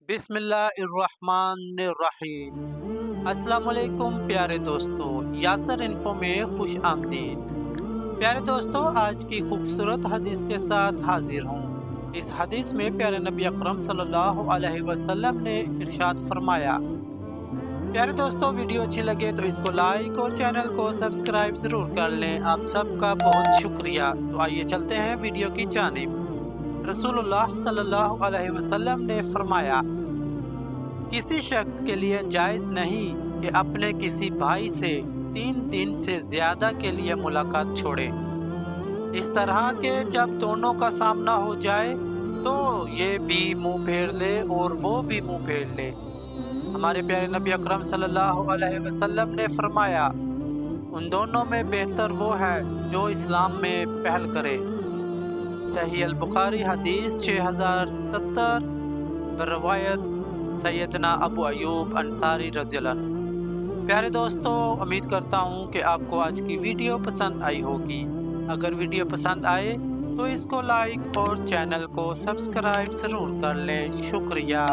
बिस्मिल्लाहिर्रहमानिर्रहीम। अस्सलामुअलैकुम प्यारे दोस्तों, यासर इन्फो में खुश आमदीद। प्यारे दोस्तों, आज की खूबसूरत हदीस के साथ हाजिर हूँ। इस हदीस में प्यारे नबी अकरम सल्लल्लाहु अलैहि वसल्लम ने इरशाद फरमाया। प्यारे दोस्तों, वीडियो अच्छी लगे तो इसको लाइक और चैनल को सब्सक्राइब जरूर कर लें। आप सबका बहुत शुक्रिया। तो आइए चलते हैं वीडियो की जानिब। रसूलुल्लाह सल्लल्लाहु अलैहि वसल्लम ने फरमाया, किसी शख्स के लिए जायज़ नहीं कि अपने किसी भाई से 3 दिन से ज्यादा के लिए मुलाकात छोड़े। इस तरह के जब दोनों का सामना हो जाए तो ये भी मुंह फेर ले और वो भी मुंह फेर ले। हमारे प्यारे नबी अकरम सल्लल्लाहु अलैहि वसल्लम ने फरमाया, उन दोनों में बेहतर वो है जो इस्लाम में पहल करे। सही अल बुखारी हदीस 6070 बरवायत सैयदना अबू अयूब अंसारी रज़ियल्लाहु अन्हु। प्यारे दोस्तों, उम्मीद करता हूँ कि आपको आज की वीडियो पसंद आई होगी। अगर वीडियो पसंद आए तो इसको लाइक और चैनल को सब्सक्राइब ज़रूर कर लें। शुक्रिया।